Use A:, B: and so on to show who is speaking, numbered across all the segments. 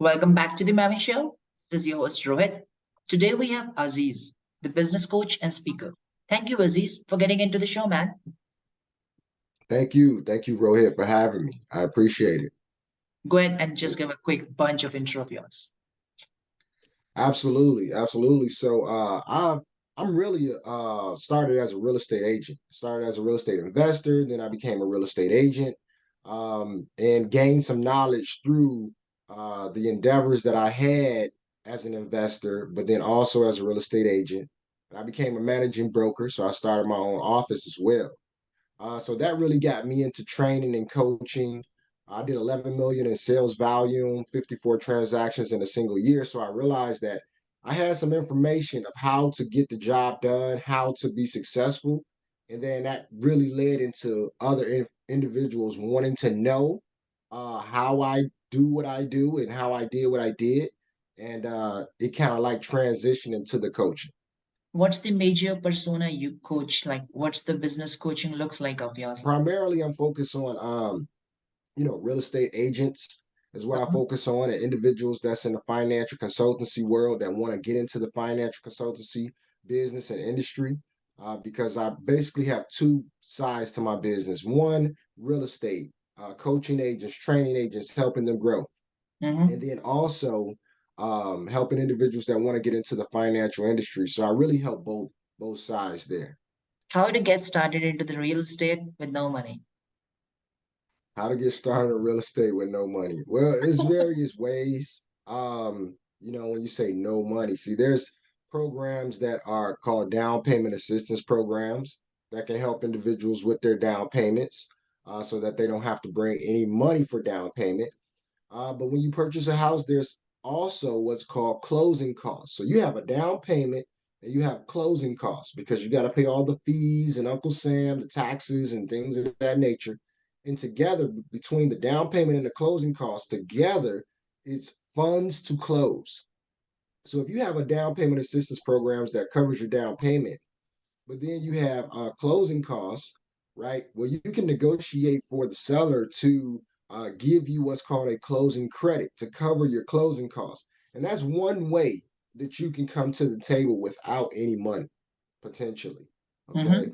A: Welcome back to the Maven Show. This is your host Rohit. Today we have Aziz, the business coach and speaker. Thank you, Aziz, for getting into the show, man.
B: Thank you, Rohit, for having me. I appreciate it.
A: Go ahead and just give a quick bunch of intro of yours.
B: Absolutely. So I'm really started as a real estate agent. Started as a real estate investor, then I became a real estate agent, and gained some knowledge through the endeavors that I had as an investor, but then also as a real estate agent. And I became a managing broker, so I started my own office as well. So that really got me into training and coaching. I did 11 million in sales volume, 54 transactions in a single year. So I realized that I had some information of how to get the job done, how to be successful. And then that really led into other individuals wanting to know how I do what I do and how I did what I did. And it kind of like transitioned into the coaching.
A: What's the major persona you coach? Like, what's the business coaching looks like of yours?
B: Primarily, I'm focused on real estate agents is what I
A: Uh-huh.
B: focus on, and individuals that's in the financial consultancy world that want to get into the financial consultancy business and industry. Because I basically have two sides to my business. One, real estate, coaching agents, training agents, helping them grow. And
A: Mm-hmm.
B: then also helping individuals that want to get into the financial industry. So I really help both sides there.
A: How to get started into the real estate with no money?
B: How to get started in real estate with no money? Well, it's various ways. When you say no money, see, there's programs that are called down payment assistance programs that can help individuals with their down payments, so that they don't have to bring any money for down payment. But when you purchase a house, there's also what's called closing costs. So you have a down payment and you have closing costs because you got to pay all the fees and Uncle Sam, the taxes and things of that nature. And together, between the down payment and the closing costs, together, it's funds to close. So if you have a down payment assistance programs that covers your down payment, but then you have closing costs, right? Well, you can negotiate for the seller to give you what's called a closing credit to cover your closing costs. And that's one way that you can come to the table without any money, potentially. Okay.
A: Mm-hmm.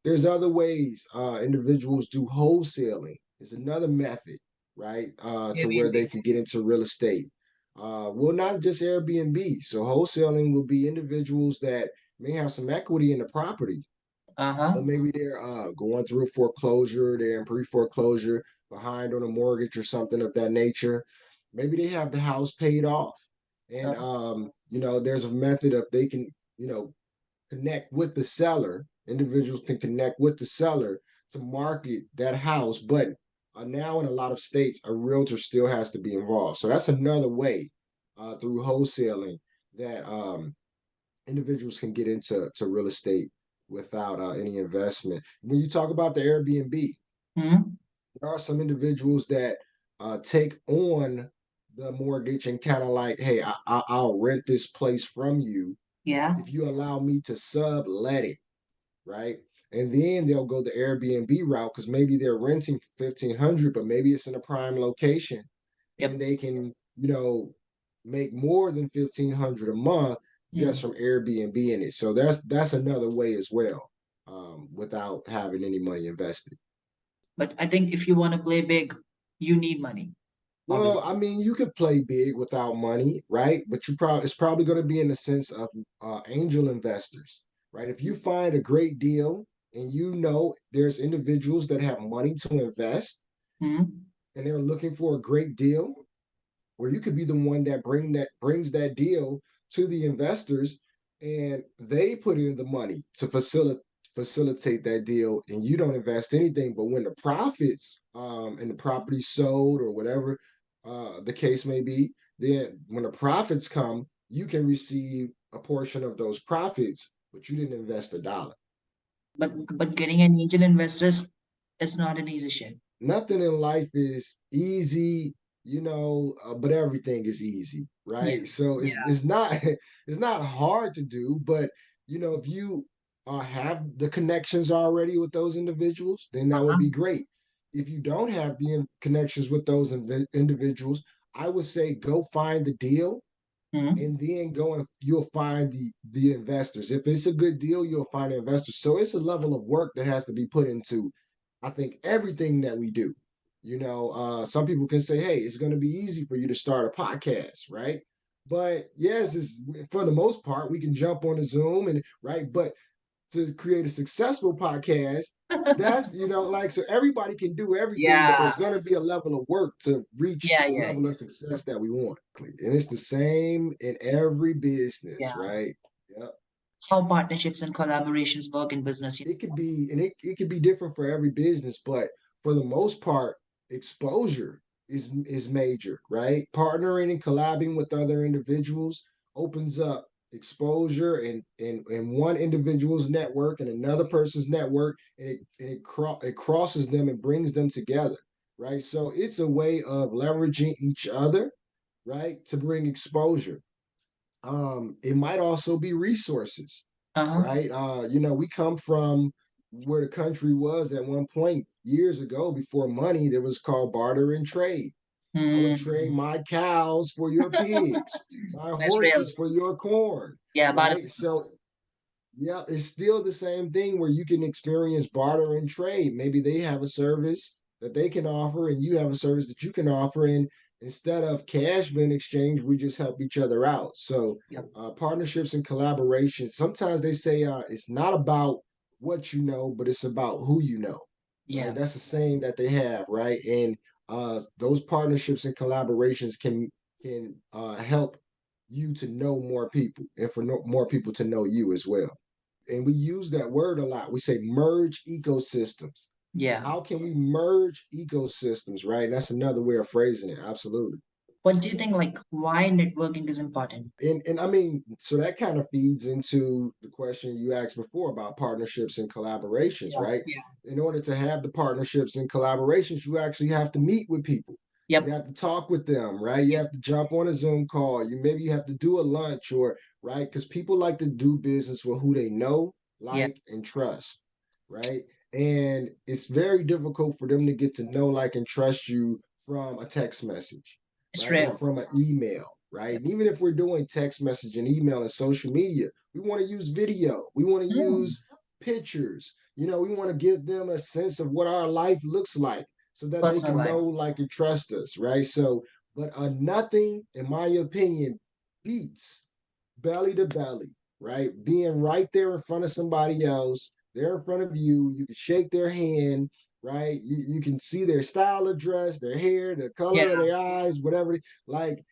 B: There's other ways individuals do wholesaling, is another method, right? To where they
A: Airbnb.
B: can get into real estate. Well, not just Airbnb. So wholesaling will be individuals that may have some equity in the property,
A: Uh-huh.
B: but maybe they're going through a foreclosure, they're in pre-foreclosure, behind on a mortgage or something of that nature. Maybe they have the house paid off. And
A: Uh-huh.
B: there's a method of they can, connect with the seller. Individuals can connect with the seller to market that house. But now in a lot of states, a realtor still has to be involved. So that's another way through wholesaling that individuals can get into real estate without any investment. When you talk about the Airbnb,
A: Mm-hmm.
B: there are some individuals that take on the mortgage and kind of like, hey, I'll rent this place from you
A: Yeah.
B: if you allow me to sublet it, right? And then they'll go the Airbnb route because maybe they're renting for 1,500, but maybe it's in a prime location, and
A: Yep.
B: they can, make more than 1,500 a month just
A: Mm.
B: from Airbnb in it. So that's another way as well, without having any money invested.
A: But I think if you want to play big, you need money,
B: Well,
A: obviously.
B: I mean, you could play big without money, right? But it's probably going to be in the sense of angel investors, right? If you find a great deal and there's individuals that have money to invest
A: Mm-hmm.
B: and they're looking for a great deal, where you could be the one that brings that deal to the investors, and they put in the money to facilitate that deal, and you don't invest anything. But when the profits and the property sold or whatever the case may be, then when the profits come, you can receive a portion of those profits, but you didn't invest a dollar.
A: But getting an angel investors is not an easy shit.
B: Nothing in life is easy, but everything is easy,
A: Yeah.
B: right? So
A: Yeah.
B: it's not it's not hard to do, but if you have the connections already with those individuals, then that would
A: Uh-huh.
B: be great. If you don't have the connections with those individuals, I would say go find the deal,
A: Mhm.
B: and then go and you'll find the investors. If it's a good deal, you'll find investors. So it's a level of work that has to be put into, I think, everything that we do. Some people can say, hey, it's going to be easy for you to start a podcast, right? But yes, it's for the most part, we can jump on a Zoom and right. But to create a successful podcast, that's like, so everybody can do everything, but
A: Yeah,
B: there's going to be a level of work to reach
A: yeah,
B: the
A: yeah,
B: level of success that we want. And it's the same in every business,
A: yeah.
B: right? Yep.
A: How partnerships and collaborations work in business.
B: It could be, and it could be different for every business, but for the most part, exposure is major, right? Partnering and collabing with other individuals opens up exposure in one individual's network and another person's network, and it crosses them and brings them together, right? So it's a way of leveraging each other, right, to bring exposure. It might also be resources,
A: Uh-huh.
B: right? We come from where the country was at one point years ago before money. There was called barter and trade. I would trade
A: Hmm.
B: my cows for your pigs, my
A: That's real.
B: horses for your corn,
A: Yeah, barter
B: right?
A: system.
B: So yeah, it's still the same thing where you can experience barter and trade. Maybe they have a service that they can offer, and you have a service that you can offer. And instead of cash being exchanged, we just help each other out. So,
A: Yep.
B: partnerships and collaborations, sometimes they say it's not about what you know, but it's about who you know, right?
A: Yeah.
B: That's a saying that they have, right? And those partnerships and collaborations can help you to know more people and for more people to know you as well. And we use that word a lot. We say merge ecosystems.
A: Yeah.
B: How can we merge ecosystems, right? That's another way of phrasing it. Absolutely.
A: What do you think, like, why networking is important?
B: And I mean, so that kind of feeds into the question you asked before about partnerships and collaborations,
A: Yeah.
B: right?
A: Yeah.
B: In order to have the partnerships and collaborations, you actually have to meet with people. You
A: Yep.
B: have to talk with them, right? You
A: Yep.
B: have to jump on a Zoom call. You have to do a lunch or right, because people like to do business with who they know,
A: Yeah.
B: like, and trust, right? And it's very difficult for them to get to know, like, and trust you from a text message,
A: It's
B: right? Or
A: real.
B: from an email, right?
A: Yep.
B: And even if we're doing text message and email and social media, we want to use video. We want to
A: Mm.
B: use pictures. We want to give them a sense of what our life looks like so that they
A: Personal
B: can know,
A: life.
B: like, and trust us, right? So, but nothing, in my opinion, beats belly to belly, right? Being right there in front of somebody else, they're in front of you. You can shake their hand, right? You can see their style of dress, their hair, the
A: Yeah.
B: color of their eyes, whatever. Like,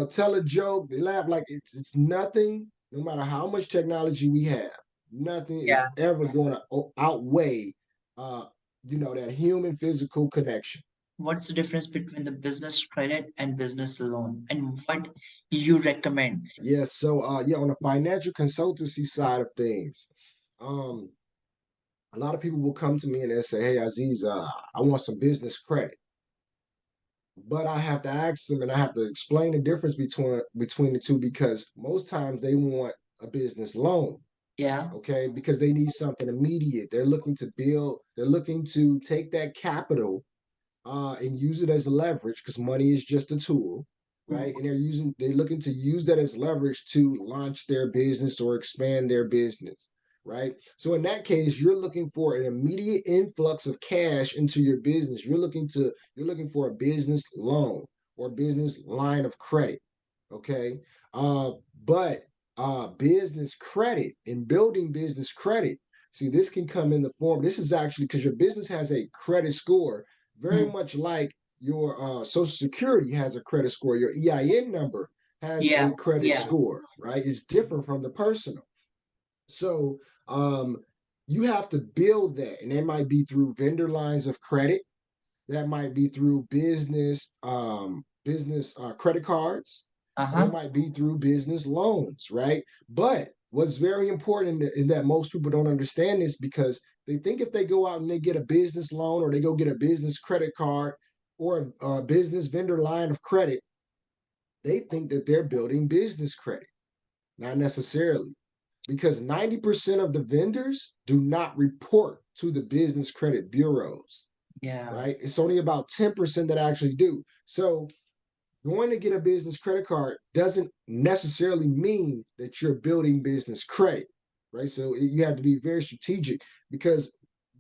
B: tell a joke, they laugh. Like, it's nothing. No matter how much technology we have, nothing
A: Yeah.
B: is ever going to outweigh, uh, that human physical connection.
A: What's the difference between the business credit and business loan, and what you recommend?
B: Yes. So, yeah, on the financial consultancy side of things, um, a lot of people will come to me and they say, "Hey, Aziz, I want some business credit," but I have to ask them and I have to explain the difference between the two because most times they want a business loan,
A: Yeah.
B: okay, because they need something immediate. They're looking to build. They're looking to take that capital and use it as leverage because money is just a tool,
A: Mm.
B: right? And they're looking to use that as leverage to launch their business or expand their business, right? So in that case, you're looking for an immediate influx of cash into your business. You're looking for a business loan or business line of credit, okay? Uh, but business credit and building business credit. See, this can come in the form. This is actually because your business has a credit score very
A: Mm.
B: much like your Social Security has a credit score. Your EIN number has
A: Yeah.
B: a credit
A: Yeah.
B: score, right? It's different from the personal. So um, you have to build that, and that might be through vendor lines of credit. That might be through business credit cards, and it
A: Uh-huh.
B: might be through business loans, right? But what's very important in that most people don't understand this because they think if they go out and they get a business loan or they go get a business credit card or a business vendor line of credit, they think that they're building business credit. Not necessarily, because 90% of the vendors do not report to the business credit bureaus,
A: Yeah.
B: right? It's only about 10% that actually do. So going to get a business credit card doesn't necessarily mean that you're building business credit, right? So you have to be very strategic because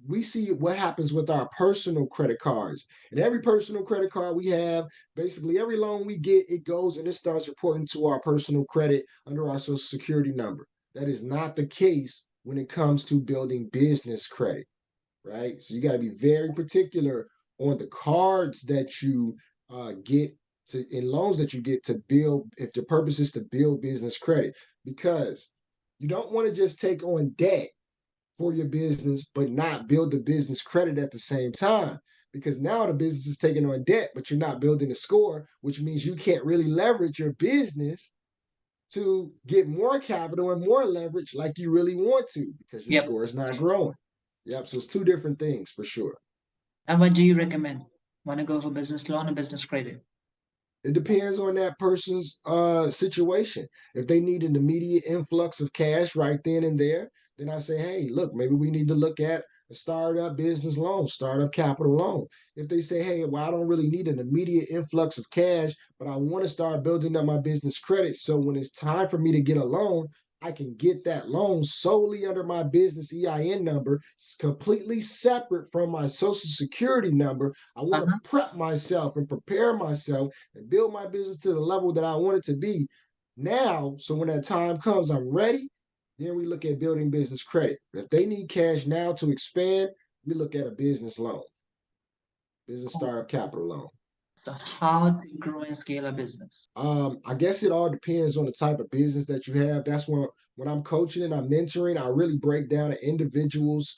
B: we see what happens with our personal credit cards. And every personal credit card we have, basically every loan we get, it goes and it starts reporting to our personal credit under our social security number. That is not the case when it comes to building business credit, right? So you got to be very particular on the cards that you get to in loans that you get to build if the purpose is to build business credit, because you don't want to just take on debt for your business but not build the business credit at the same time, because now the business is taking on debt but you're not building a score, which means you can't really leverage your business to get more capital and more leverage like you really want to because your
A: Yep.
B: score is not growing. Yep. So it's two different things for sure.
A: And what do you recommend? Want to go for business loan or business credit?
B: It depends on that person's situation. If they need an immediate influx of cash right then and there, then I say, hey, look, maybe we need to look at a startup business loan, startup capital loan. If they say, hey, well, I don't really need an immediate influx of cash, but I want to start building up my business credit. So when it's time for me to get a loan, I can get that loan solely under my business EIN number, completely separate from my social security number. I want to
A: Uh-huh.
B: prep myself and prepare myself and build my business to the level that I want it to be now. So when that time comes, I'm ready. Then we look at building business credit. If they need cash now to expand, we look at a business loan, business
A: Oh,
B: startup capital loan.
A: so how to grow and scale a business?
B: I guess it all depends on the type of business that you have. That's when I'm coaching and I'm mentoring, I really break down an individual's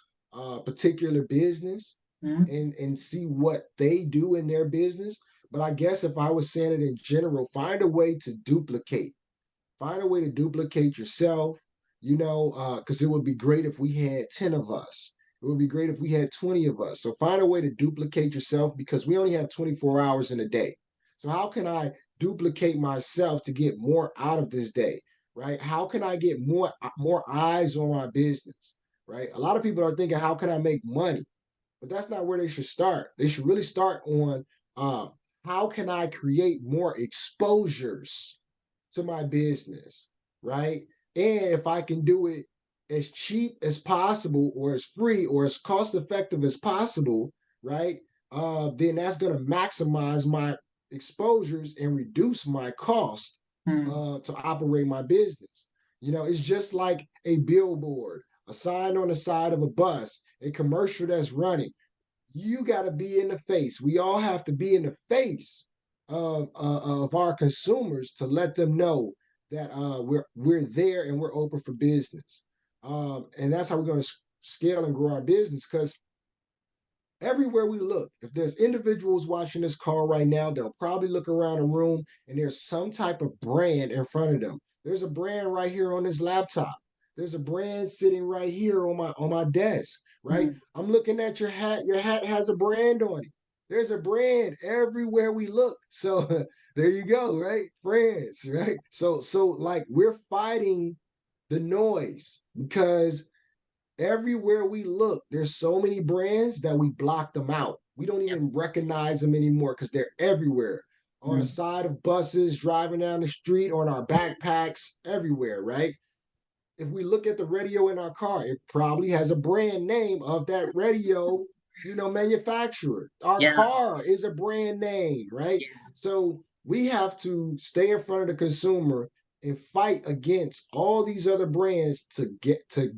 B: particular business
A: Hmm.
B: and see what they do in their business. But I guess if I was saying it in general, find a way to duplicate. Find a way to duplicate yourself, because it would be great if we had 10 of us. It would be great if we had 20 of us. So find a way to duplicate yourself because we only have 24 hours in a day. So how can I duplicate myself to get more out of this day, right? How can I get more eyes on my business, right? A lot of people are thinking, how can I make money? But that's not where they should start. They should really start on uh, how can I create more exposures to my business, right? And if I can do it as cheap as possible, or as free, or as cost effective as possible, right? Then that's going to maximize my exposures and reduce my cost
A: Hmm.
B: to operate my business. It's just like a billboard, a sign on the side of a bus, a commercial that's running. You got to be in the face. We all have to be in the face of our consumers to let them know that we're there and we're open for business. And that's how we're going to scale and grow our business. Because everywhere we look, if there's individuals watching this call right now, they'll probably look around a room and there's some type of brand in front of them. There's a brand right here on this laptop. There's a brand sitting right here on my desk, right?
A: Hmm.
B: I'm looking at your hat. Your hat has a brand on it. There's a brand everywhere we look. So there you go, right? Brands, right? So like we're fighting the noise because everywhere we look, there's so many brands that we block them out. We don't
A: Yep.
B: even recognize them anymore because they're everywhere. On the
A: Hmm.
B: side of buses, driving down the street, on our backpacks, everywhere, right? If we look at the radio in our car, it probably has a brand name of that radio, manufacturer. Our
A: Yeah.
B: car is a brand name, right?
A: Yeah.
B: So we have to stay in front of the consumer and fight against all these other brands to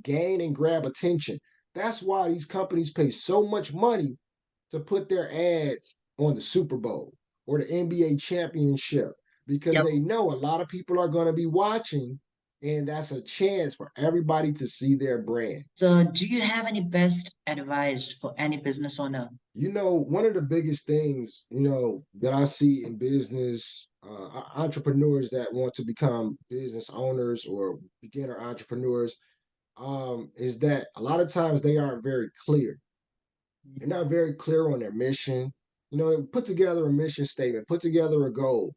B: gain and grab attention. That's why these companies pay so much money to put their ads on the Super Bowl or the NBA championship because
A: Yep.
B: they know a lot of people are going to be watching, and that's a chance for everybody to see their brand.
A: So, do you have any best advice for any business owner?
B: One of the biggest things, that I see in business, entrepreneurs that want to become business owners or beginner entrepreneurs, is that a lot of times they aren't very clear. They're not very clear on their mission. Put together a mission statement, put together a goal.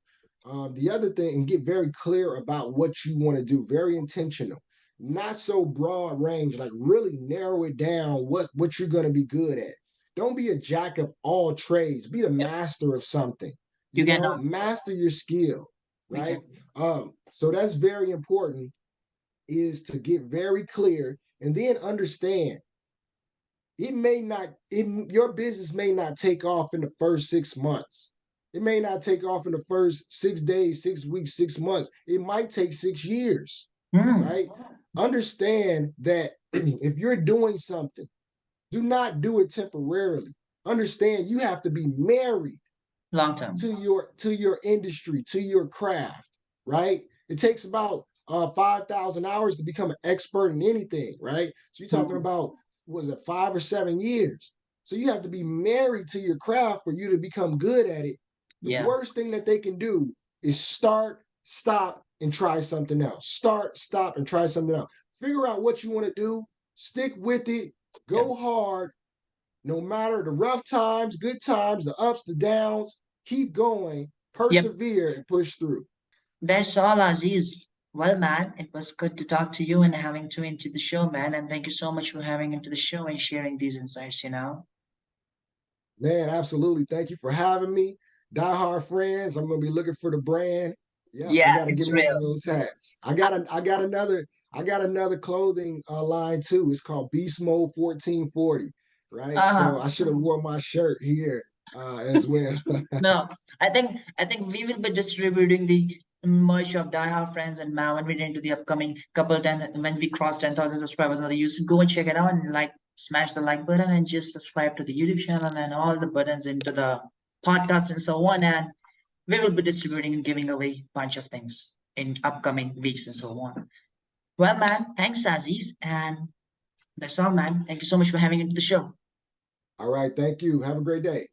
B: The other thing, and get very clear about what you want to do, very intentional, not so broad range, like really narrow it down what you're going to be good at. Don't be a jack of all trades, be the
A: Yep.
B: master of something.
A: You cannot.
B: master your skill,
A: We
B: right?
A: can.
B: So that's very important, is to get very clear and then understand it may not, your business may not take off in the first 6 months. It may not take off in the first 6 days, 6 weeks, 6 months. It might take 6 years, right? Understand that if you're doing something, do not do it temporarily. Understand you have to be married
A: Long term.
B: to your industry, to your craft, right? It takes about 5,000 hours to become an expert in anything, right? So you're talking about, was it 5 or 7 years? So you have to be married to your craft for you to become good at it. The
A: Yeah.
B: worst thing that they can do is start, stop, and try something else. Start, stop, and try something else. Figure out what you want to do, stick with it, go hard, no matter the rough times, good times, the ups, the downs, keep going,
A: Yep.
B: persevere, and push through.
A: That's all, Aziz. Well, man, it was good to talk to you and having you into the show, man. And thank you so much for having into the show and sharing these insights, you know.
B: Man, absolutely. Thank you for having me. Die Hard Friends, I'm gonna be looking for the brand. Yeah, I
A: Yeah,
B: gotta get
A: it's
B: me one
A: real.
B: of those hats. I got another clothing line too. It's called Beast Mode 1440, right? So I should have wore my shirt here as well.
A: No, I think we will be distributing the merch of Die Hard Friends and Mavenwit into the upcoming couple of 10 when we cross 10,000 subscribers on the YouTube. Go and check it out and like smash the like button and just subscribe to the YouTube channel and all the buttons into the podcast and so on. And we will be distributing and giving away a bunch of things in upcoming weeks and so on. Well, man, thanks, Aziz, and that's all, man. Thank you so much for having into the show.
B: All right, thank you. Have a great day.